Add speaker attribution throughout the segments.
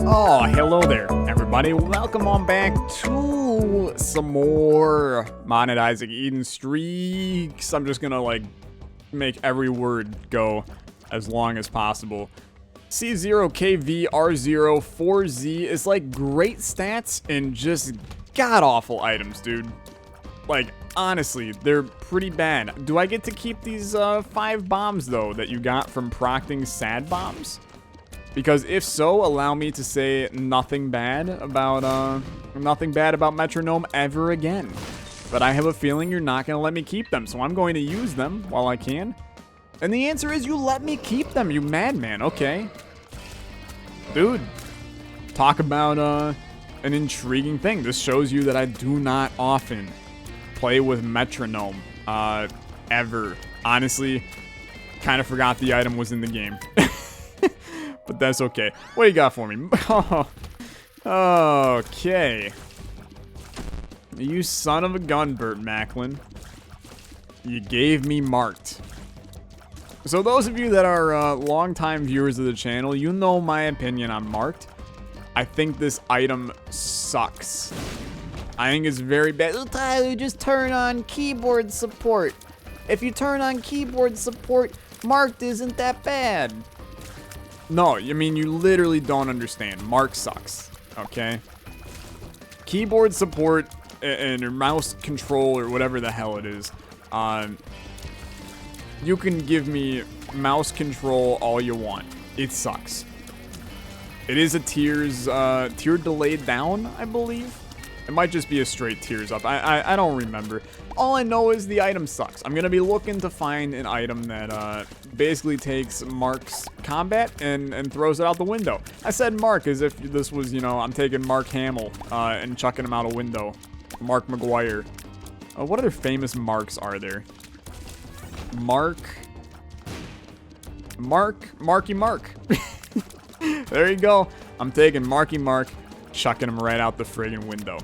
Speaker 1: Oh, hello there, everybody. Welcome on back to some more monetizing Eden streaks. I'm just gonna, make every word go as long as possible. C0KVR04Z is, great stats and just god-awful items, dude. Honestly, they're pretty bad. Do I get to keep these 5 bombs, though, that you got from procting sad bombs? Because if so, allow me to say nothing bad about Metronome ever again. But I have a feeling you're not going to let me keep them, so I'm going to use them while I can. And the answer is you let me keep them, you madman. Okay. Dude, talk about an intriguing thing. This shows you that I do not often play with Metronome ever. Honestly, kind of forgot the item was in the game. But that's okay. What do you got for me? Okay. You son of a gun, Burt Macklin. You gave me marked. So those of you that are longtime viewers of the channel, you know my opinion on marked. I think this item sucks. I think it's very bad. Oh, Tyler, just turn on keyboard support. If you turn on keyboard support, marked isn't that bad. No, I mean, you literally don't understand. Mark sucks, okay? Keyboard support and your mouse control or whatever the hell it is. You can give me mouse control all you want. It sucks. It is a tier delayed down, I believe. It might just be a straight tiers up. I don't remember. All I know is the item sucks. I'm going to be looking to find an item that basically takes Mark's combat and throws it out the window. I said Mark as if this was, I'm taking Mark Hamill and chucking him out a window. Mark McGuire. What other famous Marks are there? Marky Mark. There you go. I'm taking Marky Mark, chucking him right out the friggin' window.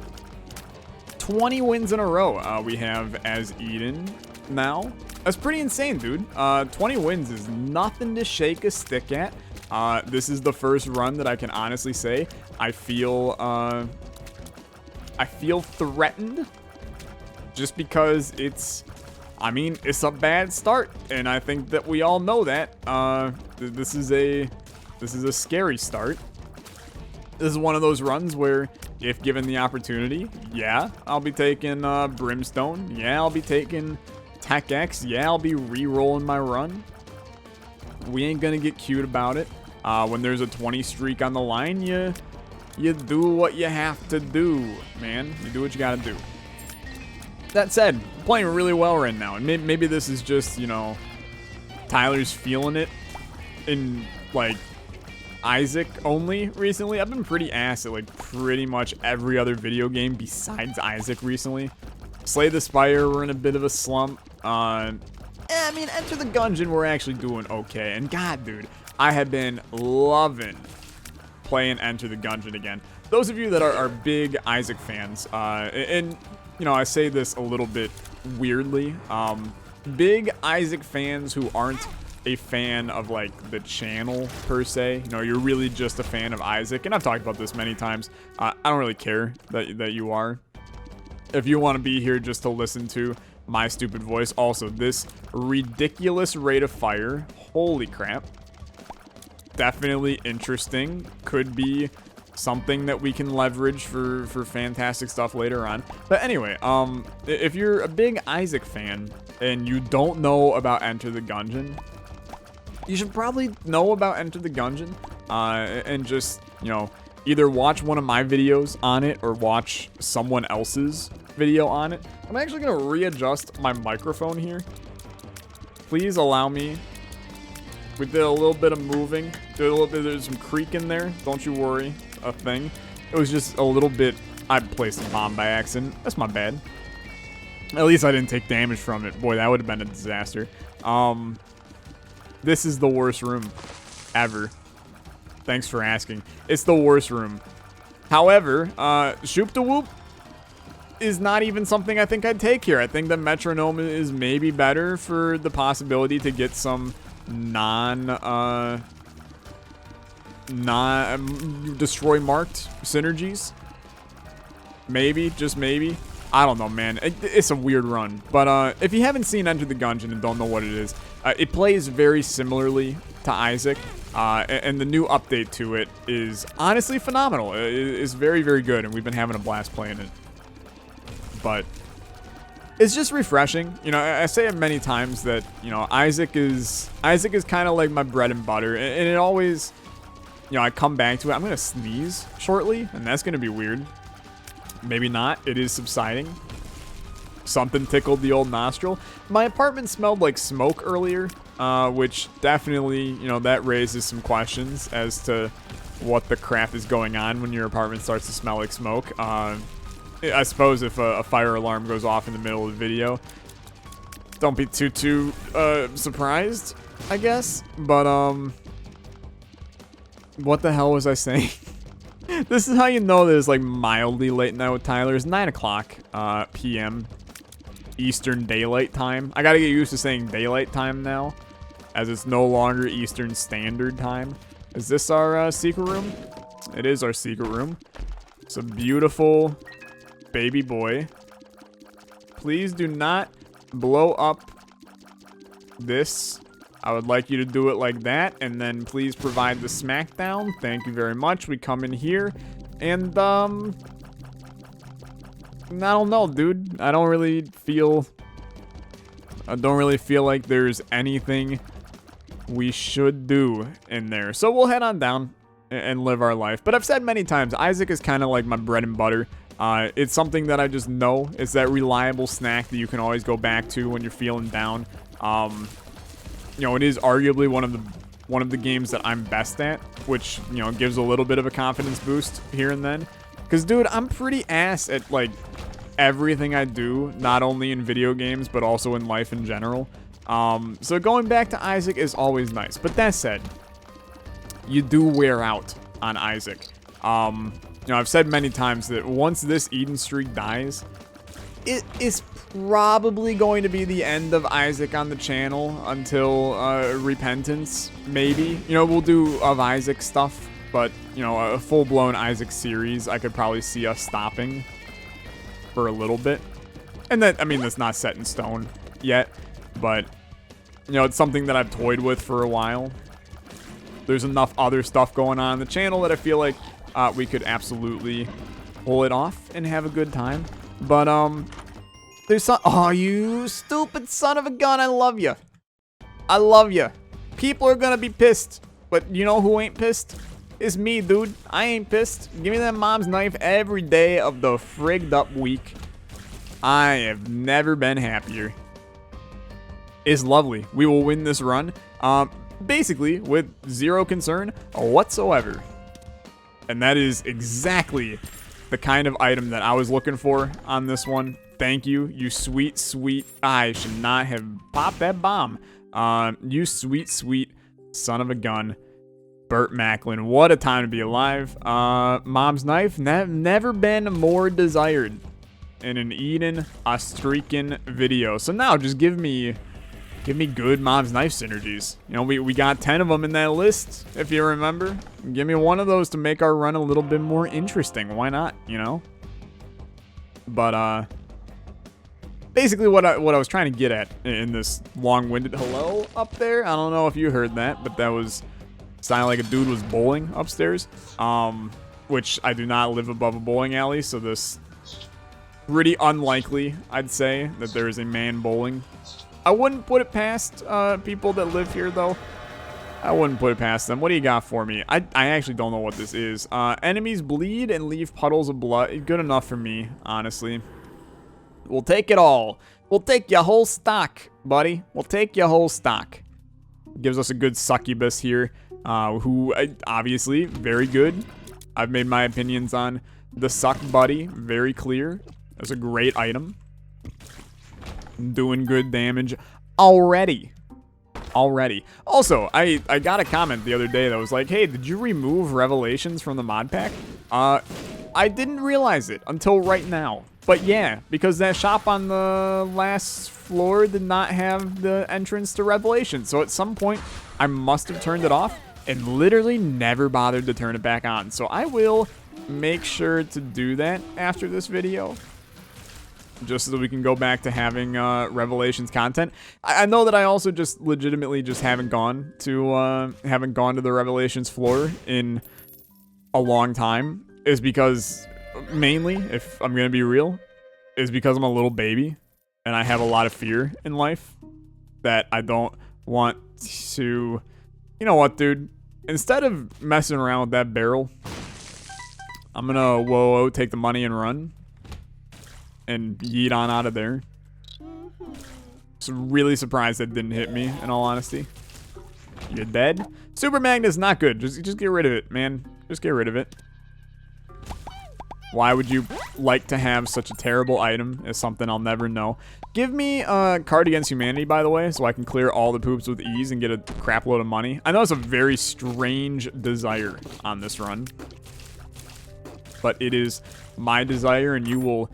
Speaker 1: 20 wins in a row we have as Eden now. That's pretty insane, dude. 20 wins is nothing to shake a stick at. This is the first run that I can honestly say I feel threatened just because it's a bad start, and I think that we all know that. This is a scary start. This is one of those runs where, if given the opportunity, yeah, I'll be taking Brimstone. Yeah, I'll be taking Tech X. Yeah, I'll be re-rolling my run. We ain't gonna get cute about it. When there's a 20 streak on the line, you do what you have to do, man. You do what you gotta do. That said, playing really well right now, and maybe this is just, Tyler's feeling it in, Isaac only recently. I've been pretty ass at pretty much every other video game besides Isaac recently. Slay the Spire, we're in a bit of a slump. Enter the Gungeon, we're actually doing okay. And god, dude, I have been loving playing Enter the Gungeon again. Those of you that are big Isaac fans, and I say this a little bit weirdly, big Isaac fans who aren't a fan of the channel per se, you're really just a fan of Isaac, and I've talked about this many times. I don't really care that you are. If you want to be here just to listen to my stupid voice, also this ridiculous rate of fire, holy crap, definitely interesting. Could be something that we can leverage for fantastic stuff later on. But anyway, if you're a big Isaac fan and you don't know about Enter the Gungeon, you should probably know about Enter the Gungeon and just, either watch one of my videos on it or watch someone else's video on it. I'm actually going to readjust my microphone here. Please allow me. We did a little bit of moving. There's some creak in there. Don't you worry. A thing. It was just a little bit. I placed a bomb by accident. That's my bad. At least I didn't take damage from it. Boy, that would have been a disaster. This is the worst room ever. Thanks for asking. It's the worst room. However, Shoop da Whoop is not even something I think I'd take here. I think the Metronome is maybe better for the possibility to get some destroy marked synergies. Maybe, just maybe. I don't know, man. It's a weird run. But if you haven't seen Enter the Gungeon and don't know what it is, it plays very similarly to Isaac. And the new update to it is honestly phenomenal. It's very, very good, and we've been having a blast playing it. But it's just refreshing. You know, I say it many times that, you know, Isaac is kind of like my bread and butter, and it always, you know, I come back to it. I'm gonna sneeze shortly, and that's gonna be weird. Maybe not. It is subsiding. Something tickled the old nostril. My apartment smelled like smoke earlier, which definitely, you know, that raises some questions as to what the crap is going on when your apartment starts to smell like smoke. I suppose if a fire alarm goes off in the middle of the video, don't be too surprised, I guess. But what the hell was I saying? This is how you know that it's like mildly late night with Tyler. It's 9 o'clock p.m. Eastern Daylight Time. I gotta get used to saying daylight time now, as it's no longer Eastern Standard Time. Is this our secret room? It is our secret room. It's a beautiful baby boy. Please do not blow up this. I would like you to do it like that, and then please provide the smackdown. Thank you very much. We come in here, and I don't know, dude. I don't really feel like there's anything we should do in there. So we'll head on down and live our life. But I've said many times, Isaac is kind of like my bread and butter. It's something that I just know. It's that reliable snack that you can always go back to when you're feeling down. You know, it is arguably one of the games that I'm best at, which, you know, gives a little bit of a confidence boost here and then. Because, dude, I'm pretty ass at, like, everything I do, not only in video games, but also in life in general. So going back to Isaac is always nice. But that said, you do wear out on Isaac. You know, I've said many times that once this Eden streak dies, it is probably going to be the end of Isaac on the channel until Repentance, maybe. You know, we'll do of Isaac stuff, but, you know, a full-blown Isaac series, I could probably see us stopping for a little bit. And that, I mean, that's not set in stone yet, but, you know, it's something that I've toyed with for a while. There's enough other stuff going on the channel that I feel like we could absolutely pull it off and have a good time. But, there's some... Oh, you stupid son of a gun. I love you. I love you. People are gonna be pissed. But you know who ain't pissed? It's me, dude. I ain't pissed. Give me that mom's knife every day of the frigged up week. I have never been happier. It's lovely. We will win this run. Basically, with zero concern whatsoever. And that is exactly the kind of item that I was looking for on this one. Thank you, you sweet, sweet... I should not have popped that bomb. You sweet, sweet son of a gun. Burt Macklin, what a time to be alive. Mom's knife, never been more desired in an Eden Ostreakin video. So now, just give me good Mom's knife synergies. You know, we got 10 of them in that list, if you remember. Give me one of those to make our run a little bit more interesting. Why not, you know? But, basically what I was trying to get at in this long-winded hello up there, I don't know if you heard that, but that was sounded like a dude was bowling upstairs, which I do not live above a bowling alley, so this pretty unlikely, I'd say, that there is a man bowling. I wouldn't put it past people that live here, though. I wouldn't put it past them. What do you got for me? I actually don't know what this is. Enemies bleed and leave puddles of blood. Good enough for me, honestly. We'll take it all. We'll take your whole stock, buddy. We'll take your whole stock. Gives us a good succubus here, who obviously very good. I've made my opinions on the suck buddy very clear. That's a great item. Doing good damage already. Also, I got a comment the other day that was like, hey, did you remove Revelations from the mod pack? I didn't realize it until right now. But yeah, because that shop on the last floor did not have the entrance to Revelation. So at some point, I must have turned it off. and literally never bothered to turn it back on. So I will make sure to do that after this video, just so we can go back to having Revelations content. I know that I also just legitimately just haven't gone to the Revelations floor in a long time, is because mainly, if I'm gonna be real, is because I'm a little baby and I have a lot of fear in life that I don't want to. You know what, dude? Instead of messing around with that barrel, I'm gonna whoa take the money and run and yeet on out of there. Just really surprised that didn't hit me, in all honesty. You're dead? Super Magnet's not good. Just get rid of it, man. Just get rid of it. Why would you like to have such a terrible item is something I'll never know. Give me a card against humanity, by the way, so I can clear all the poops with ease and get a crap load of money. I know it's a very strange desire on this run, but it is my desire, and you will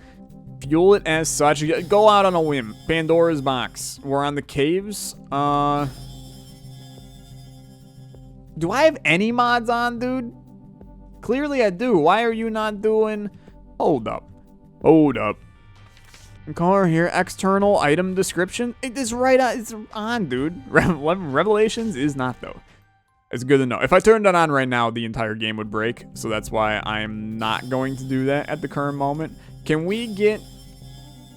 Speaker 1: fuel it as such. Go out on a whim. Pandora's box. We're on the caves. Do I have any mods on, dude? Clearly I do. Why are you not doing... Hold up. Car here. External item description. It is right on. It's on, dude. Revelations is not, though. It's good to know. If I turned it on right now, the entire game would break. So that's why I'm not going to do that at the current moment. Can we get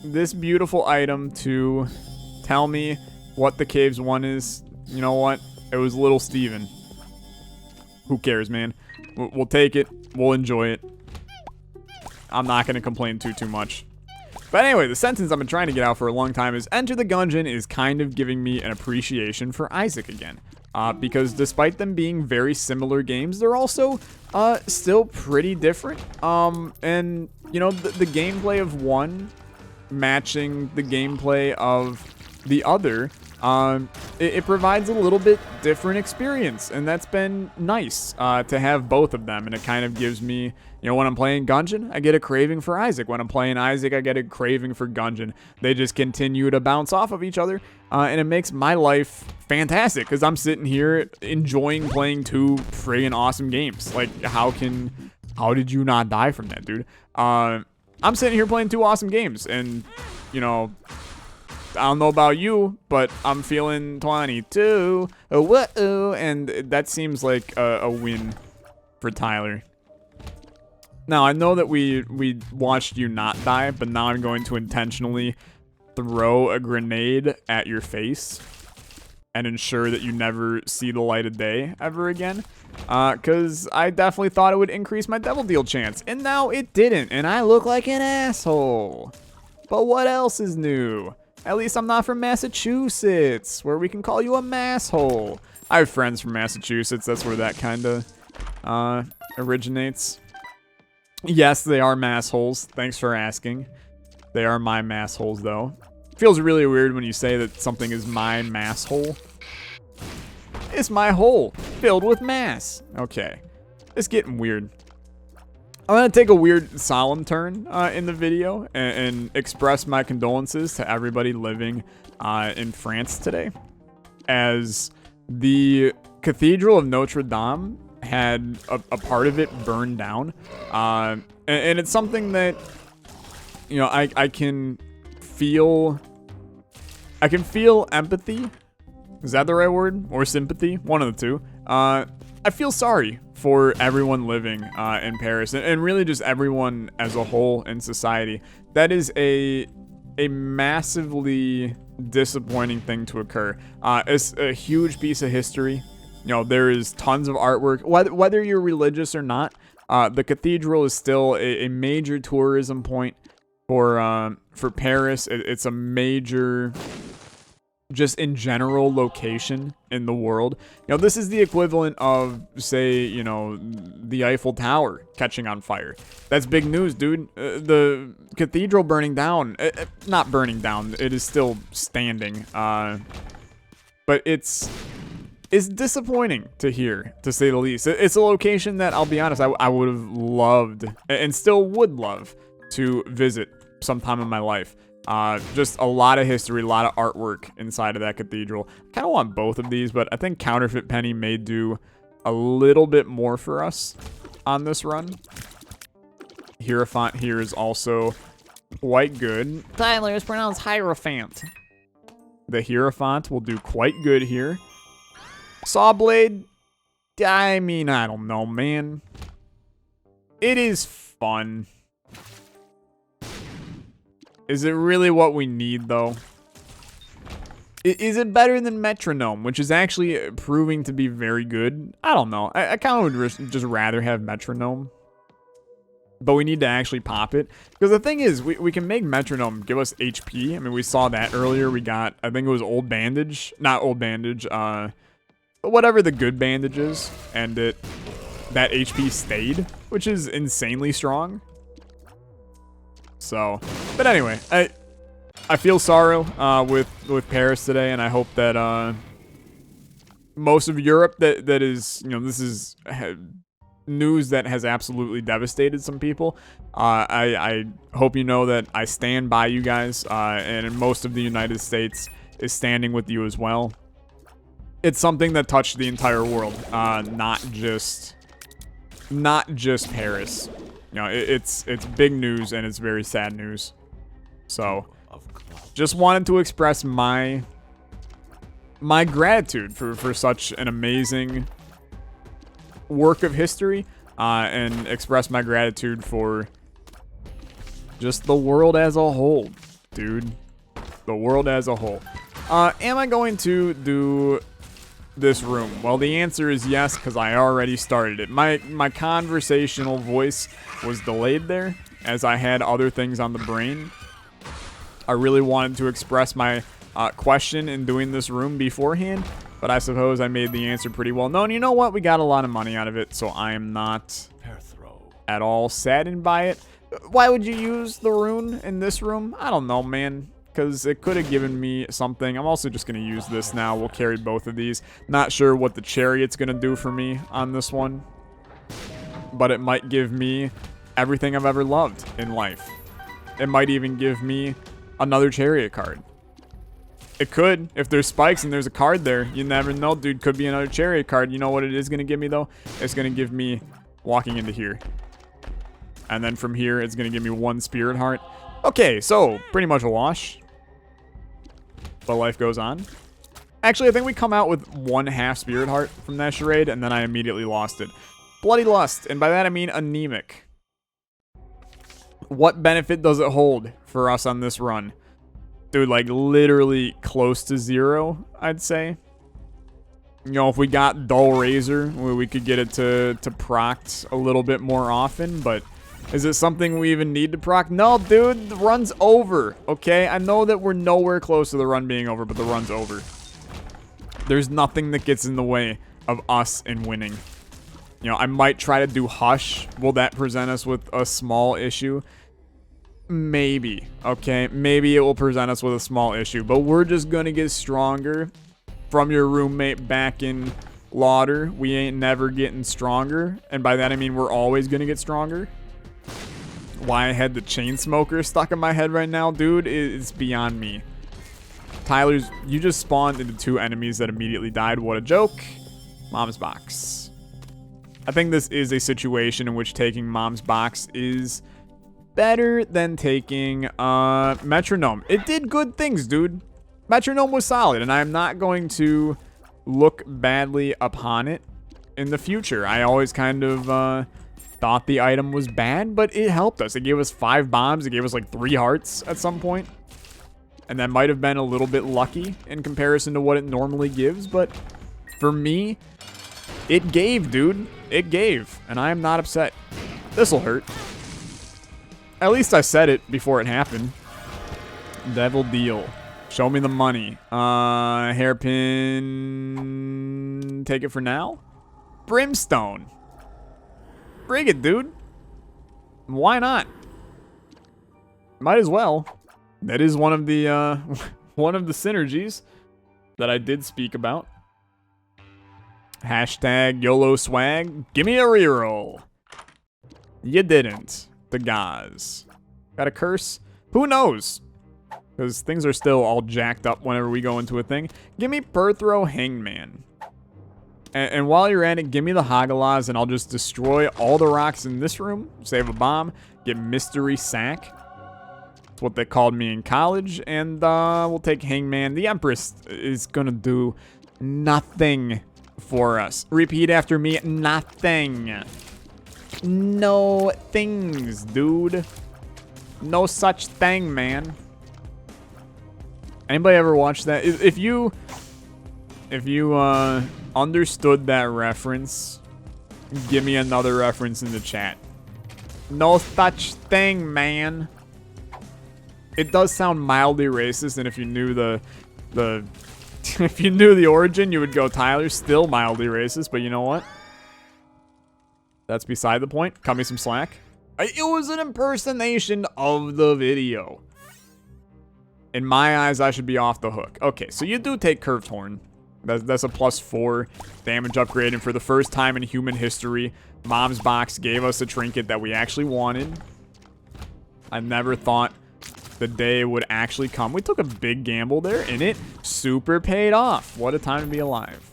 Speaker 1: this beautiful item to tell me what the Caves 1 is? You know what? It was Little Steven. Who cares, man? We'll take it. We'll enjoy it. I'm not going to complain too much. But anyway, the sentence I've been trying to get out for a long time is Enter the Gungeon is kind of giving me an appreciation for Isaac again. Because despite them being very similar games, they're also still pretty different. And, you know, the gameplay of one matching the gameplay of the other, it provides a little bit different experience, and that's been nice to have both of them. And it kind of gives me, you know, when I'm playing Gungeon, I get a craving for Isaac. When I'm playing Isaac, I get a craving for Gungeon. They just continue to bounce off of each other, and it makes my life fantastic because I'm sitting here enjoying playing two friggin' awesome games. Like, how did you not die from that, dude? I'm sitting here playing two awesome games, and, you know, I don't know about you, but I'm feeling 22. Whoa, and that seems like a win for Tyler. Now, I know that we watched you not die, but now I'm going to intentionally throw a grenade at your face and ensure that you never see the light of day ever again. Because I definitely thought it would increase my Devil Deal chance, and now it didn't, and I look like an asshole. But what else is new? At least I'm not from Massachusetts, where we can call you a masshole. I have friends from Massachusetts. That's where that kind of originates. Yes, they are massholes. Thanks for asking. They are my massholes, though. Feels really weird when you say that something is my masshole. It's my hole filled with mass. Okay. It's getting weird. I'm going to take a weird solemn turn in the video and express my condolences to everybody living in France today, as the Cathedral of Notre Dame had a part of it burned down. And it's something that, you know, I can feel empathy. Is that the right word? Or sympathy? One of the two. I feel sorry for everyone living in Paris, and really just everyone as a whole in society. That is a massively disappointing thing to occur. It's a huge piece of history. You know, there is tons of artwork. Whether you're religious or not, the cathedral is still a major tourism point for Paris. It's a major, just in general, location in the world. You know, this is the equivalent of, say, you know, the Eiffel Tower catching on fire. That's big news, dude. The cathedral burning down, not burning down, it is still standing. But it's disappointing to hear, to say the least. It's a location that, I'll be honest, I would have loved, and still would love, to visit sometime in my life. Just a lot of history, a lot of artwork inside of that cathedral. I kind of want both of these, but I think Counterfeit Penny may do a little bit more for us on this run. Hierophant here is also quite good. Tyler, is pronounced Hierophant. The Hierophant will do quite good here. Sawblade, I mean, I don't know, man. It is fun. Is it really what we need, though? Is it better than Metronome, which is actually proving to be very good? I don't know. I kind of would just rather have Metronome. But we need to actually pop it. Because the thing is, we can make Metronome give us HP. I mean, we saw that earlier. We got, I think it was Old Bandage. Not Old Bandage. Whatever the good bandage is. And that HP stayed, which is insanely strong. So, but anyway, I feel sorrow with Paris today, and I hope that most of Europe that is, you know, this is news that has absolutely devastated some people. I hope you know that I stand by you guys, and most of the United States is standing with you as well. It's something that touched the entire world, not just Paris. You know, it's big news, and it's very sad news. So, just wanted to express my gratitude for such an amazing work of history, and express my gratitude for just the world as a whole, dude. The world as a whole. Am I going to do this room? Well, the answer is yes, because I already started it. My conversational voice was delayed there, as I had other things on the brain. I really wanted to express my question in doing this room beforehand, but I suppose I made the answer pretty well known. You know what? We got a lot of money out of it, so I am not at all saddened by it. Why would you use the rune in this room? I don't know, man, because it could have given me something. I'm also just going to use this now. We'll carry both of these. Not sure what the chariot's going to do for me on this one, but it might give me everything I've ever loved in life. It might even give me another chariot card. It could. If there's spikes and there's a card there, you never know, dude. Could be another chariot card. You know what it is going to give me, though? It's going to give me walking into here. And then from here, it's going to give me one spirit heart. Okay, so pretty much a wash. But life goes on. Actually, I think we come out with 1/2 spirit heart from that charade, and then I immediately lost it. Bloody Lust, and by that I mean anemic. What benefit does it hold for us on this run? Dude, like literally close to 0, I'd say. You know, if we got Dull Razor, we could get it to proc a little bit more often, but is it something we even need to proc? No, dude, the run's over, okay? I know that we're nowhere close to the run being over, but the run's over. There's nothing that gets in the way of us in winning. You know, I might try to do Hush. Will that present us with a small issue? Maybe, okay? Maybe it will present us with a small issue, but we're just gonna get stronger. From your roommate back in Lauder, we ain't never getting stronger, and by that I mean we're always gonna get stronger. Why I had the chain smoker stuck in my head right now, dude, it's beyond me. Tyler's, you just spawned into 2 enemies that immediately died. What a joke. Mom's box. I think this is a situation in which taking Mom's box is better than taking Metronome. It did good things, dude. Metronome was solid, and I'm not going to look badly upon it in the future. I always kind of thought the item was bad, but it helped us. It gave us 5 bombs. It gave us like 3 hearts at some point. And that might have been a little bit lucky in comparison to what it normally gives, but for me, it gave, dude. It gave, and I am not upset. This'll hurt. At least I said it before it happened. Devil deal. Show me the money. Hairpin. Take it for now. Brimstone. Bring it, dude. Why not? Might as well. That is one of the synergies that I did speak about. Hashtag YOLO swag. Give me a reroll. You didn't. The guys. Got a curse? Who knows? Because things are still all jacked up whenever we go into a thing. Give me Perthrow Hangman. And while you're at it, give me the Hagalaz, and I'll just destroy all the rocks in this room, save a bomb, get Mystery Sack. That's what they called me in college. And we'll take Hangman. The Empress is going to do nothing for us. Repeat after me. Nothing. No things, dude. No such thing, man. Anybody ever watch that? If you understood that reference, give me another reference in the chat. No such thing, man. It does sound mildly racist, and if you knew the if you knew the origin, you would go, Tyler, still mildly racist, but you know what? That's beside the point. Cut me some slack. It was an impersonation of the video. In my eyes, I should be off the hook. Okay, so you do take Curved Horn. That's a +4 damage upgrade, and for the first time in human history, Mom's Box gave us a trinket that we actually wanted. I never thought the day would actually come. We took a big gamble there, and it super paid off. What a time to be alive.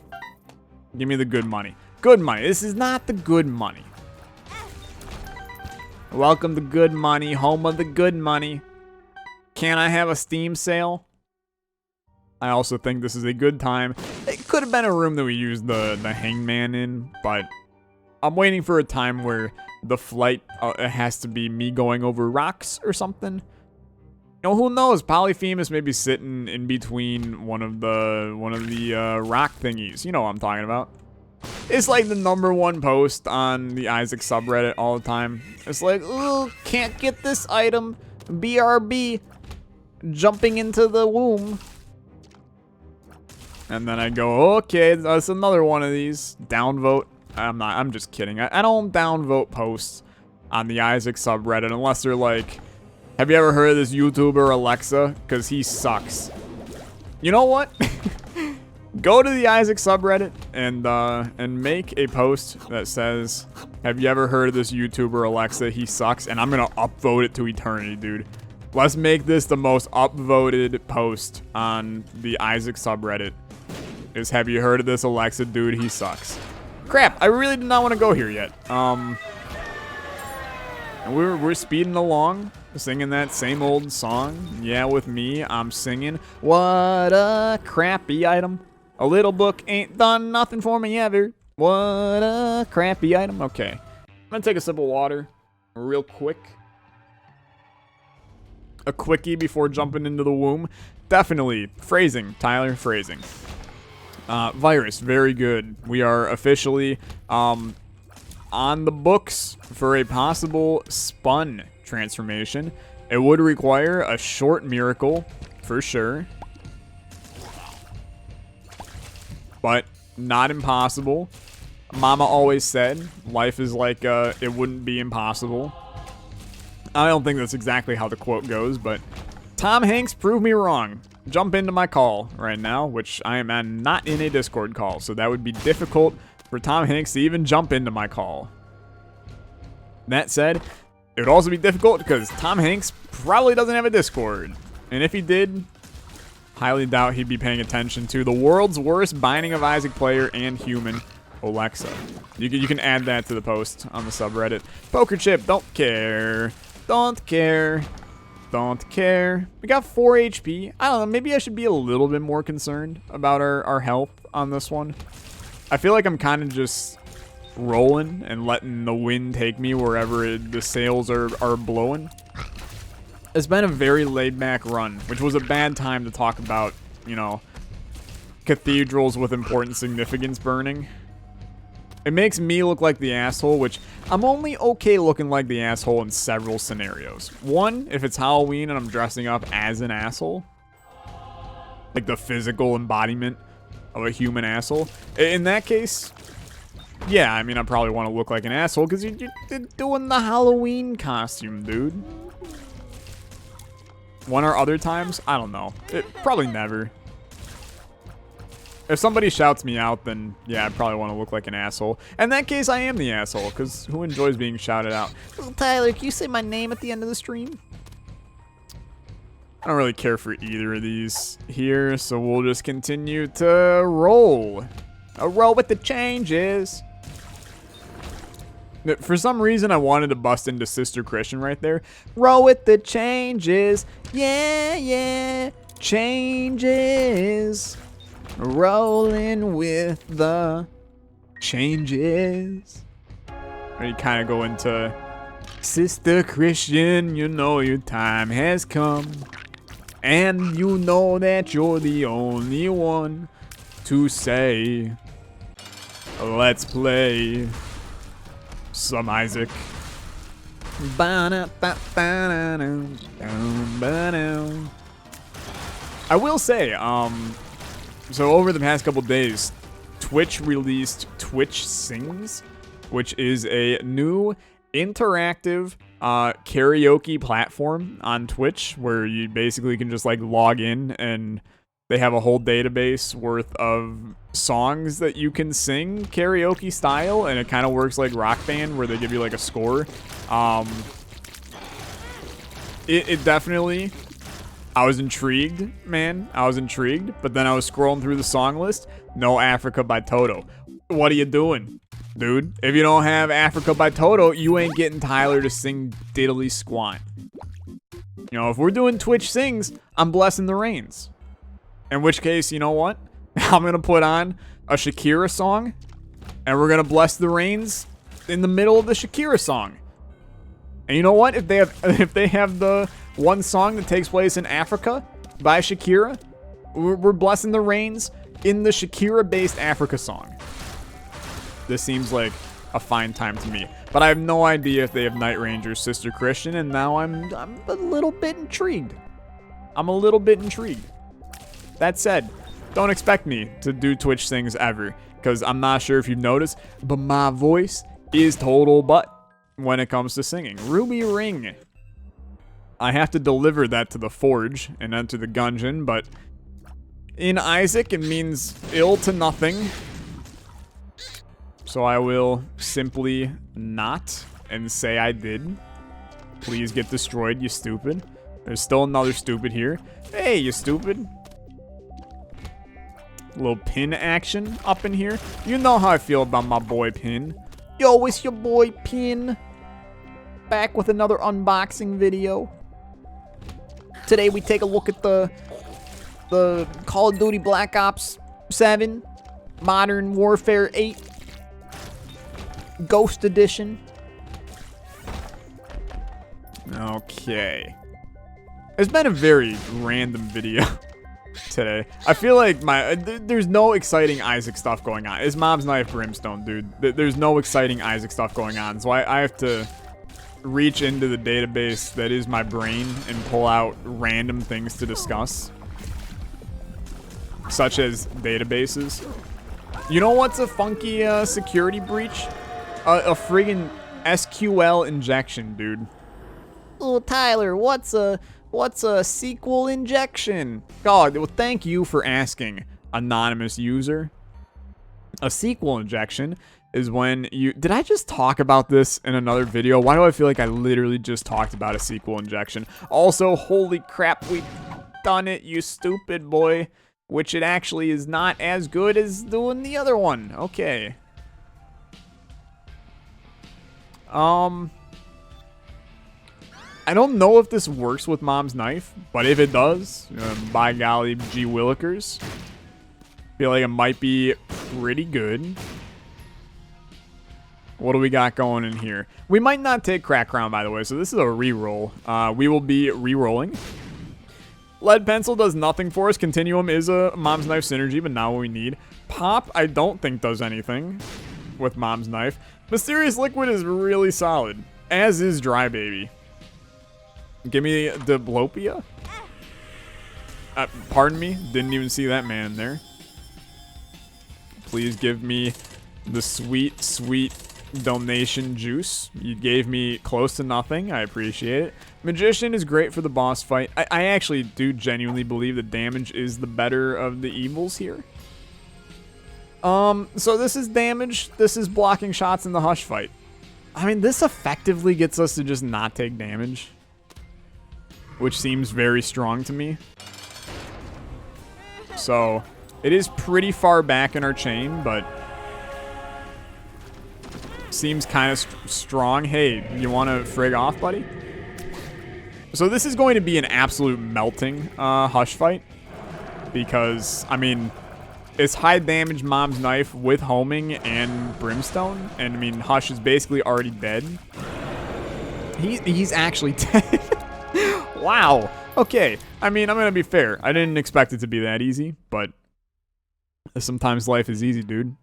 Speaker 1: Give me the good money. Good money. This is not the good money. Welcome to good money, home of the good money. Can I have a Steam sale? I also think this is a good time. It could have been a room that we used the Hangman in, but I'm waiting for a time where the flight it has to be me going over rocks or something. You know, who knows? Polyphemus may be sitting in between one of the rock thingies. You know what I'm talking about. It's like the #1 post on the Isaac subreddit all the time. It's like, ooh, can't get this item. BRB. Jumping into the womb. And then I go, okay, that's another one of these. Downvote. I'm just kidding. I don't downvote posts on the Isaac subreddit unless they're like, have you ever heard of this YouTuber Olexa? Because he sucks. You know what? Go to the Isaac subreddit and make a post that says, have you ever heard of this YouTuber Olexa? He sucks. And I'm going to upvote it to eternity, dude. Let's make this the most upvoted post on the Isaac subreddit. Is, have you heard of this Alexa dude? He sucks. Crap, I really did not want to go here yet. And we're speeding along, singing that same old song. Yeah, with me, I'm singing. What a crappy item. A little book ain't done nothing for me ever. What a crappy item. Okay. I'm gonna take a sip of water real quick. A quickie before jumping into the womb. Definitely. Phrasing, Tyler. Phrasing. Virus. Very good. We are officially on the books for a possible spun transformation. It would require a short miracle, for sure. But not impossible. Mama always said life is like it wouldn't be impossible. I don't think that's exactly how the quote goes, but Tom Hanks proved me wrong. Jump into my call right now, which I am not in a Discord call, so that would be difficult for Tom Hanks to even jump into my call. That said, it would also be difficult because Tom Hanks probably doesn't have a Discord. And if he did, highly doubt he'd be paying attention to the world's worst Binding of Isaac player and human, Olexa. You can add that to the post on the subreddit. Poker chip, don't care. Don't care. Don't care. We got 4 HP. I don't know. Maybe I should be a little bit more concerned about our health on this one. I feel like I'm kind of just rolling and letting the wind take me wherever the sails are blowing. It's been a very laid-back run, which was a bad time to talk about, you know, cathedrals with important significance burning. It makes me look like the asshole, which I'm only okay looking like the asshole in several scenarios. One, if it's Halloween and I'm dressing up as an asshole. Like the physical embodiment of a human asshole. In that case, yeah, I mean, I probably want to look like an asshole because you're doing the Halloween costume, dude. One or other times? I don't know. Probably never. If somebody shouts me out, then yeah, I probably want to look like an asshole. In that case, I am the asshole, because who enjoys being shouted out? Well, Tyler, can you say my name at the end of the stream? I don't really care for either of these here, so we'll just continue to roll. Roll with the changes. For some reason, I wanted to bust into Sister Christian right there. Roll with the changes. Yeah, yeah. Changes. Rolling with the changes. Or you kind of go into Sister Christian, you know your time has come. And you know that you're the only one to say, let's play some Isaac. I will say, so over the past couple days, Twitch released Twitch Sings, which is a new interactive karaoke platform on Twitch where you basically can just like log in and they have a whole database worth of songs that you can sing karaoke style, and it kind of works like Rock Band where they give you like a score. It definitely, I was intrigued, man. I was intrigued, but then I was scrolling through the song list. No Africa by Toto. What are you doing, dude? If you don't have Africa by Toto, you ain't getting Tyler to sing diddly squat. You know, if we're doing Twitch Sings, I'm blessing the reins. In which case, you know what? I'm going to put on a Shakira song, and we're going to bless the reins in the middle of the Shakira song. And you know what? If they have the one song that takes place in Africa by Shakira, we're blessing the reins in the Shakira-based Africa song. This seems like a fine time to me. But I have no idea if they have Night Ranger's Sister Christian, and now I'm a little bit intrigued. I'm a little bit intrigued. That said, don't expect me to do Twitch Sings ever, because I'm not sure if you've noticed, but my voice is total butt when it comes to singing. Ruby Ring. I have to deliver that to the Forge and enter the Gungeon, but in Isaac, it means ill to nothing. So I will simply not and say I did. Please get destroyed, you stupid. There's still another stupid here. Hey, you stupid. Little pin action up in here. You know how I feel about my boy Pin. Yo, it's your boy Pin. Back with another unboxing video. Today we take a look at the Call of Duty Black Ops 7 Modern Warfare 8 Ghost Edition. Okay. It's been a very random video today. I feel like there's no exciting Isaac stuff going on. It's Mom's Knife Brimstone, dude. There's no exciting Isaac stuff going on. So I have to reach into the database that is my brain and pull out random things to discuss. Such as databases. You know what's a funky security breach? A friggin' SQL injection, dude. Oh, Tyler, what's a SQL injection? God, well, thank you for asking, anonymous user. A SQL injection is when you... Did I just talk about this in another video? Why do I feel like I literally just talked about a SQL injection? Also, holy crap, we've done it, you stupid boy. Which it actually is not as good as doing the other one. Okay. I don't know if this works with Mom's Knife, but if it does, by golly gee willikers, feel like it might be pretty good. What do we got going in here? We might not take Crack Crown, by the way, so this is a reroll. We will be re-rolling. Lead Pencil does nothing for us. Continuum is a Mom's Knife synergy, but not what we need. Pop, I don't think does anything with Mom's Knife. Mysterious Liquid is really solid, as is Dry Baby. Give me Diplopia. Pardon me, didn't even see that man there. Please give me the sweet, sweet donation juice. You gave me close to nothing. I appreciate it. Magician is great for the boss fight. I actually do genuinely believe that damage is the better of the evils here. So this is damage. This is blocking shots in the Hush fight. I mean, this effectively gets us to just not take damage, which seems very strong to me. So It is pretty far back in our chain, but seems kind of strong. Hey, you want to frig off, buddy? So this is going to be an absolute melting Hush fight. Because, I mean, it's high damage Mom's Knife with homing and Brimstone. And, I mean, Hush is basically already dead. He's actually dead. Wow. Okay. I mean, I'm going to be fair. I didn't expect it to be that easy, but sometimes life is easy, dude.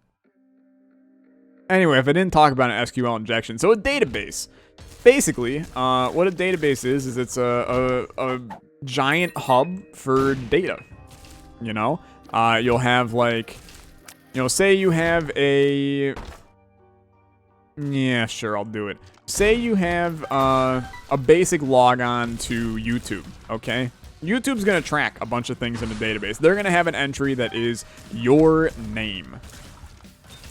Speaker 1: Anyway, if I didn't talk about an SQL injection. So a database. Basically, what a database is it's a giant hub for data. You know? You'll have, like, you know, say you have a... Yeah, sure, I'll do it. Say you have a basic logon to YouTube, okay? YouTube's going to track a bunch of things in the database. They're going to have an entry that is your name.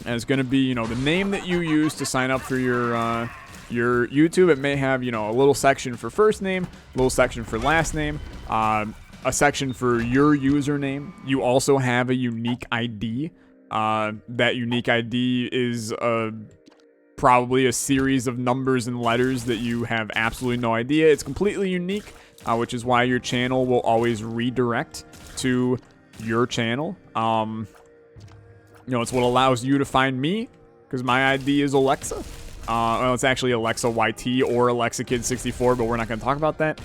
Speaker 1: And it's going to be, you know, the name that you use to sign up for your YouTube. It may have, you know, a little section for first name, a little section for last name, a section for your username. You also have a unique ID. That unique ID is probably a series of numbers and letters that you have absolutely no idea. It's completely unique, which is why your channel will always redirect to your channel. You know, it's what allows you to find me, because my ID is Olexa. Well, it's actually Alexa YT or Alexa Kid 64, but we're not going to talk about that.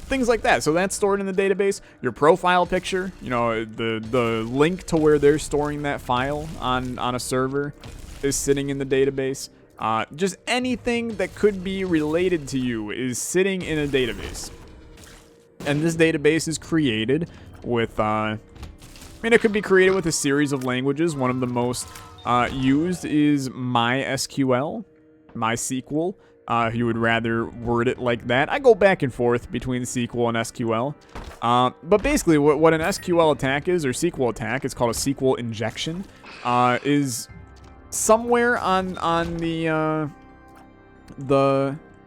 Speaker 1: Things like that. So that's stored in the database. Your profile picture, you know, the link to where they're storing that file on a server is sitting in the database. Just anything that could be related to you is sitting in a database. And this database is created with, I mean, it could be created with a series of languages. One of the most used is MySQL, MySQL. If you would rather word it like that. I go back and forth between SQL and SQL. But basically, what an SQL attack is, or SQL attack, it's called a SQL injection, is somewhere on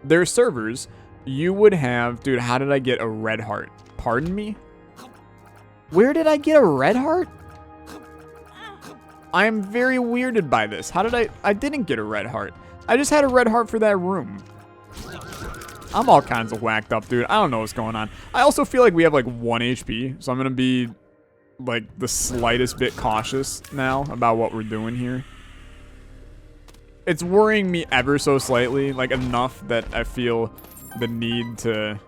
Speaker 1: their servers, you would have... Dude, how did I get a red heart? Pardon me? Where did I get a red heart? I am very weirded by this. How did I didn't get a red heart. I just had a red heart for that room. I'm all kinds of whacked up, dude. I don't know what's going on. I also feel like we have like 1 HP, so I'm going to be like the slightest bit cautious now about what we're doing here. It's worrying me ever so slightly, like enough that I feel the need to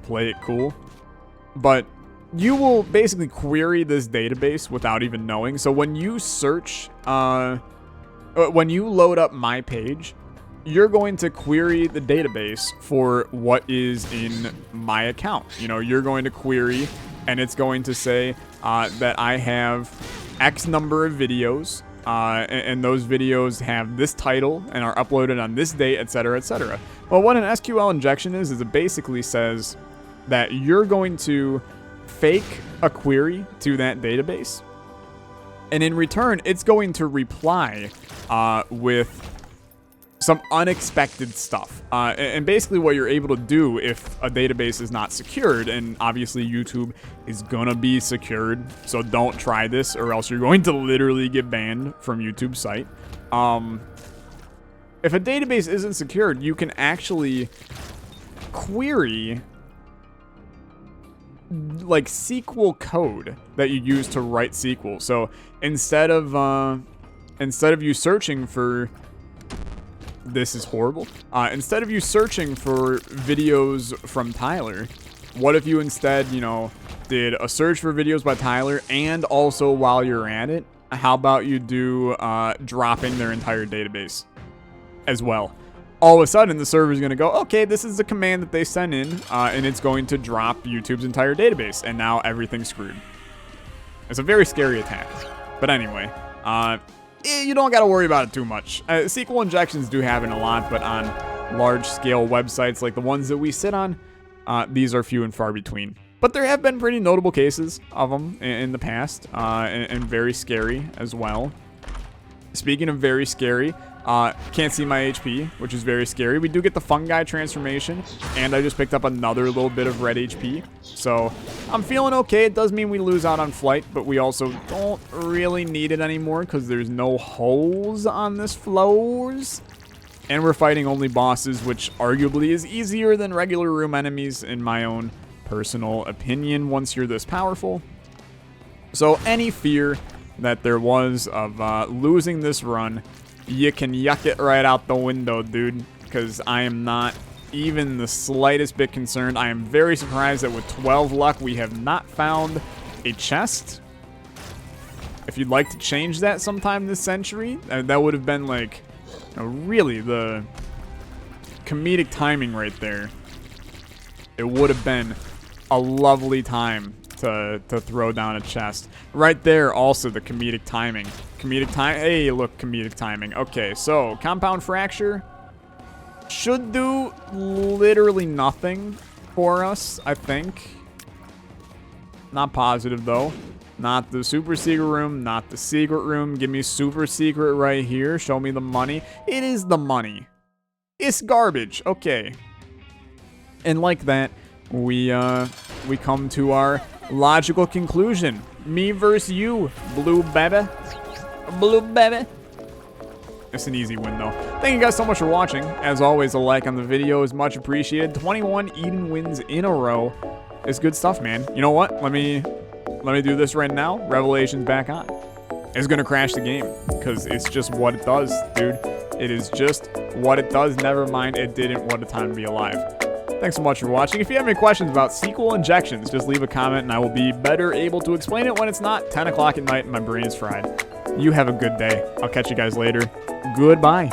Speaker 1: play it cool. But you will basically query this database without even knowing. So when you search, when you load up my page, you're going to query the database for what is in my account. You know, you're going to query, and it's going to say that I have X number of videos, and those videos have this title and are uploaded on this date, etc., etc. Well, what an SQL injection is it basically says that you're going to fake a query to that database, and in return, it's going to reply with some unexpected stuff. And basically what you're able to do if a database is not secured, and obviously YouTube is gonna be secured, so don't try this or else you're going to literally get banned from YouTube's site. If a database isn't secured, you can actually query like SQL code that you use to write SQL. So instead of you searching for... This is horrible. Instead of you searching for videos from Tyler, what if you instead, you know, did a search for videos by Tyler, and also while you're at it, how about you do dropping their entire database as well? All of a sudden, the server is going to go, okay, this is the command that they sent in, and it's going to drop YouTube's entire database, and now everything's screwed. It's a very scary attack. But anyway, you don't got to worry about it too much. SQL injections do happen a lot, but on large-scale websites like the ones that we sit on, these are few and far between. But there have been pretty notable cases of them in the past, and very scary as well. Speaking of very scary, Can't see my HP, which is very scary. We do get the fungi transformation, and I just picked up another little bit of red HP. So I'm feeling okay. It does mean we lose out on flight, but we also don't really need it anymore because there's no holes on this floors. And we're fighting only bosses, which arguably is easier than regular room enemies in my own personal opinion once you're this powerful. So any fear that there was of losing this run, you can yuck it right out the window, dude, because I am not even the slightest bit concerned. I am very surprised that with 12 luck, we have not found a chest. If you'd like to change that sometime this century, that would have been like, really the comedic timing right there. It would have been a lovely time to throw down a chest. Right there, also the comedic timing. Hey, look, comedic timing. Okay, so compound fracture should do literally nothing for us, I think. Not positive, though. Not the super secret room, not the secret room. Give me super secret right here. Show me the money. It is the money. It's garbage. Okay. And like that, we come to our logical conclusion. Me versus you, blue baby. Blue baby. It's an easy win, though. Thank you guys so much for watching. As always, a like on the video is much appreciated. 21 Eden wins in a row. It's good stuff, man. You know what? Let me do this right now. Revelation's back on. It's gonna crash the game because it's just what it does, dude. It is just what it does. Never mind, it didn't. What a time to be alive. Thanks so much for watching. If you have any questions about SQL injections, just leave a comment and I will be better able to explain it when it's not 10 o'clock at night and my brain is fried. You have a good day. I'll catch you guys later. Goodbye.